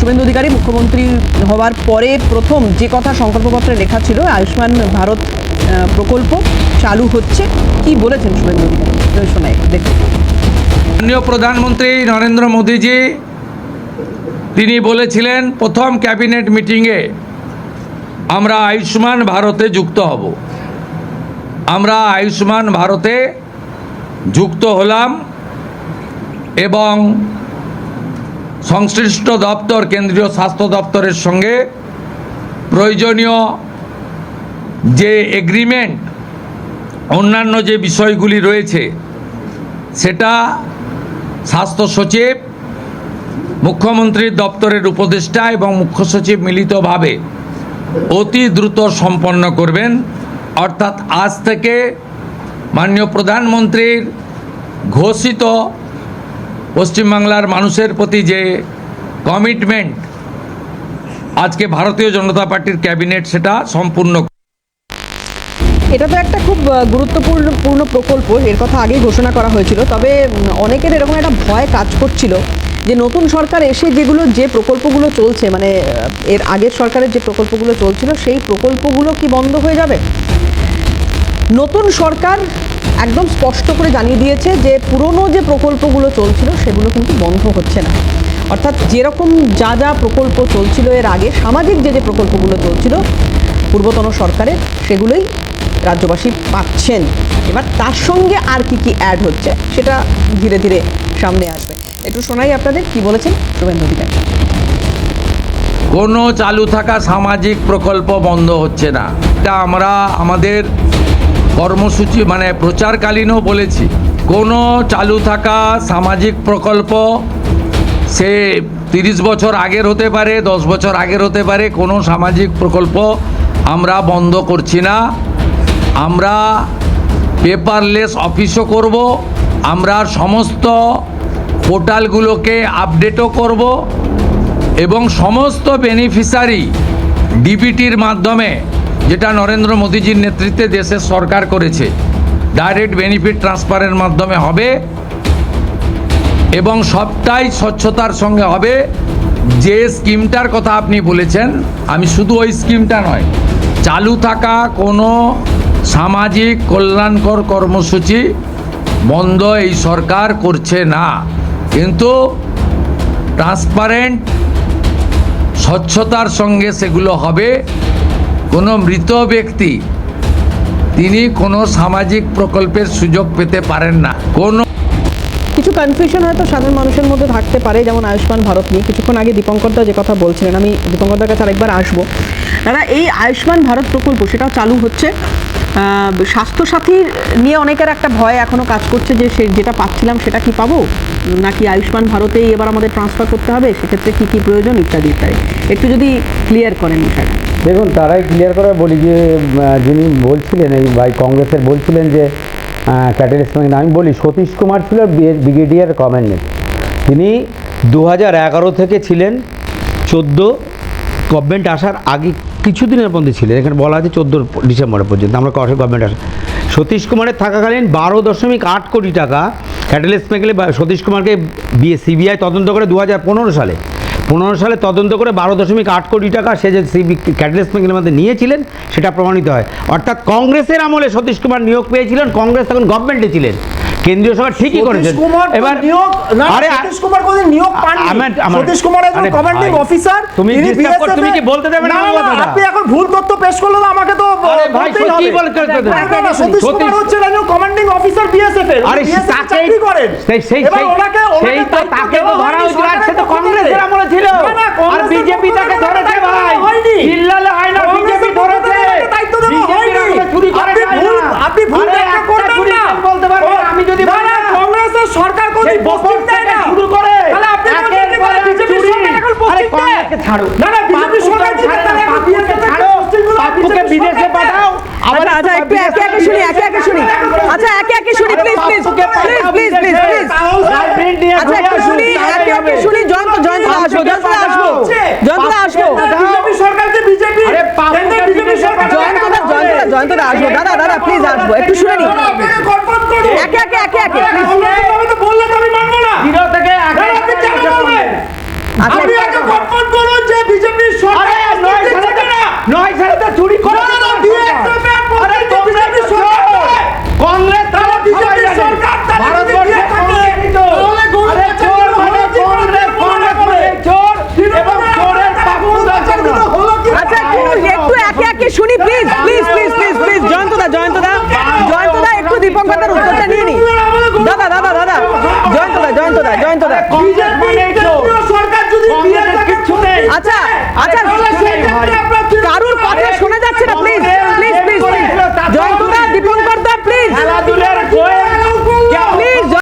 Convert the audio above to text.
শুভেন্দু অধিকারী মুখ্যমন্ত্রী হওয়ার পরে প্রথম যে কথা সংকল্পপত্রে লেখা ছিল আয়ুষ্মান ভারত প্রকল্প চালু হচ্ছে, কি বলেছেন শুভেন্দু অধিকারী শোনাই দেখুন। মাননীয় প্রধানমন্ত্রী নরেন্দ্র মোদীজি তিনি বলেছিলেন প্রথম ক্যাবিনেট মিটিংয়ে আমরা আয়ুষ্মান ভারতে যুক্ত হব। আমরা আয়ুষ্মান ভারতে যুক্ত হলাম এবং সংশ্লিষ্ট দপ্তর কেন্দ্রীয় স্বাস্থ্য দপ্তরের সঙ্গে প্রয়োজনীয় যে এগ্রিমেন্ট অন্যান্য যে বিষয়গুলি রয়েছে সেটা স্বাস্থ্য সচিব, মুখ্যমন্ত্রীর দপ্তরের উপদেষ্টা এবং মুখ্য সচিব মিলিতভাবে অতি দ্রুত সম্পন্ন করবেন। অর্থাৎ আজ থেকে মাননীয় প্রধানমন্ত্রীর ঘোষিত পশ্চিমবাংলার মানুষের প্রতি যে কমিটমেন্ট আজকে ভারতীয় জনতা পার্টির ক্যাবিনেট সেটা সম্পূর্ণ। এটা তো একটা খুব গুরুত্বপূর্ণ প্রকল্প, এর কথা আগেই ঘোষণা করা হয়েছিল। তবে অনেকের এরকম একটা ভয় কাজ করছিল যে নতুন সরকার এসে যে প্রকল্পগুলো চলছে, মানে এর আগের সরকারের যে প্রকল্পগুলো চলছিল সেই প্রকল্পগুলো কি বন্ধ হয়ে যাবে। নতুন সরকার একদম স্পষ্ট করে জানিয়ে দিয়েছে যে পুরনো যে প্রকল্পগুলো চলছিল সেগুলো কিন্তু বন্ধ হচ্ছে না। অর্থাৎ যেরকম যা প্রকল্প চলছিল এর আগে, সামাজিক যে প্রকল্পগুলো চলছিল পূর্বতন সরকারের, সেগুলোই রাজ্যবাসী পাচ্ছেন। এবার তার সঙ্গে আর কি অ্যাড হচ্ছে সেটা ধীরে ধীরে সামনে আসবে। একটু শোনাই আপনাদের কি বলেছেন শুভেন্দু অধিকারী। কোনো চালু থাকা সামাজিক প্রকল্প বন্ধ হচ্ছে না। এটা আমরা আমাদের কর্মসূচি মানে প্রচারকালীনও বলেছি। কোনো চালু থাকা সামাজিক প্রকল্প সে 30 বছর আগের হতে পারে, 10 বছর আগের হতে পারে, কোনো সামাজিক প্রকল্প আমরা বন্ধ করছি না। আমরা পেপারলেস অফিসও করব, আমরা সমস্ত পোর্টালগুলোকে আপডেটও করব এবং সমস্ত বেনিফিশিয়ারি ডিবিটির মাধ্যমে, যেটা নরেন্দ্র মোদীজির নেতৃত্বে দেশের সরকার করেছে, ডাইরেক্ট বেনিফিট ট্রান্সফারের মাধ্যমে হবে এবং সবটাই স্বচ্ছতার সঙ্গে হবে। যে স্কিমটার কথা আপনি বলেছেন, আমি শুধু ওই স্কিমটা নয়, চালু থাকা কোনো সামাজিক কল্যাণকর কর্মসূচি বন্ধ এই সরকার করছে না, কিন্তু ট্রান্সপারেন্ট স্বচ্ছতার সঙ্গে সেগুলো হবে। কোনো মৃত ব্যক্তি তিনি কোনো সামাজিক প্রকল্পের সুযোগ পেতে পারেন না। কোনো কিছু কনফিউশন হয়তো সাধারণ মানুষের মধ্যে থাকতে পারে, যেমন আয়ুষ্মান ভারত নিয়ে কিছুক্ষণ আগে দীপঙ্করদা যে কথা বলছিলেন, আমি দীপঙ্করদার কাছে আরেকবার আসবো। দাদা, এই আয়ুষ্মান ভারত প্রকল্প সেটাও চালু হচ্ছে, স্বাস্থ্যসাথী নিয়ে অনেকের একটা ভয় এখনও কাজ করছে যে যেটা পাচ্ছিলাম সেটা কি পাবো, নাকি আয়ুষ্মান ভারতেই এবার আমাদের ট্রান্সফার করতে হবে, সেক্ষেত্রে কী কী প্রয়োজন ইত্যাদি ইত্যাদি একটু যদি ক্লিয়ার করেন বিষয়টা। দেখুন, তারাই ক্লিয়ার করে বলি যে যিনি বলছিলেন এই ভাই কংগ্রেসের বলছিলেন যে ক্যাটালিস্ট, আমি বলি সতীশ কুমার ছিল ব্রিগেডিয়ার কমান্ডেন্ট। তিনি 2011 থেকে ছিলেন 14 গভর্নমেন্ট আসার আগে কিছুদিনের মধ্যে ছিলেন, এখানে বলা আছে 14 ডিসেম্বর পর্যন্ত আমরা গভর্নমেন্ট আসা। সতীশ কুমারের থাকাকালীন 12.8 কোটি টাকা ক্যাটালিস্ট মেঘলে সতীশ কুমারকে সিবিআই তদন্ত করে 2015 সালে তদন্ত করে 12.8 কোটি টাকা সে যে ক্যাটালিস্ট মেঘের মধ্যে নিয়েছিলেন সেটা প্রমাণিত হয়। অর্থাৎ কংগ্রেসের আমলে সতীশ কুমার নিয়োগ পেয়েছিলেন, কংগ্রেস তখন গভর্নমেন্টে ছিলেন, কেন্দ্রীয় সরকার ঠিকই করেছেন। এবার নিয়োগ না, সতীশ কুমার কোন নিয়োগ পাননি। সতীশ কুমার একজন কমান্ডিং অফিসার। তুমি কি বলতে দেবে না? আপনি এখন ভুল তথ্য পেশ করলেন, আমাকে তো বলতেই হবে। সতীশ কুমার হচ্ছেন একজন কমান্ডিং অফিসার বিএসএফ এর। আরে চাকরি করেন। সেই তো তাকে তো ধরা হয়েছিল, সে তো কংগ্রেসের আমলে ছিল, আর বিজেপি তাকে ধরেছে ভাই। চিল্লালে হয় না, বিজেপি ধরেছে। দায়িত্ব দেওয়া হয়নি। আপনি ভুল ব্যাখ্যা করবেন না। বলতে পারবেন আমি যদি কংগ্রেসের সরকার কোন বক্তব্য দেয় না শুরু করে তাহলে আপনি বলছেন যে বিজেপি সরকার এখন পশ্চিম দেয়। ছাড়ো না বিজেপি সরকার ছাড়ো, বিদেশে পাঠাও। আচ্ছা একটু একে একে শুনি আচ্ছা একে একে শুনি প্লিজ আচ্ছা একটু শুনি একে একে শুনি। জয়ন্তদা আসবো বিজেপি সরকারকে বিজেপি জয়ন্তদা আসবো। দাদা প্লিজ আসবো, একটু শুনে নি একে একে আমি তো বললাম আমি মানবো না। জিরো থেকে আচ্ছা আপনি আগে কনফার্ম করুন। প্লিজ জয়ন্তদা একটু দীপঙ্করদার উত্তরটা নিয়ে নি। দাদা জয়ন্তদা সরকার যদি আচ্ছা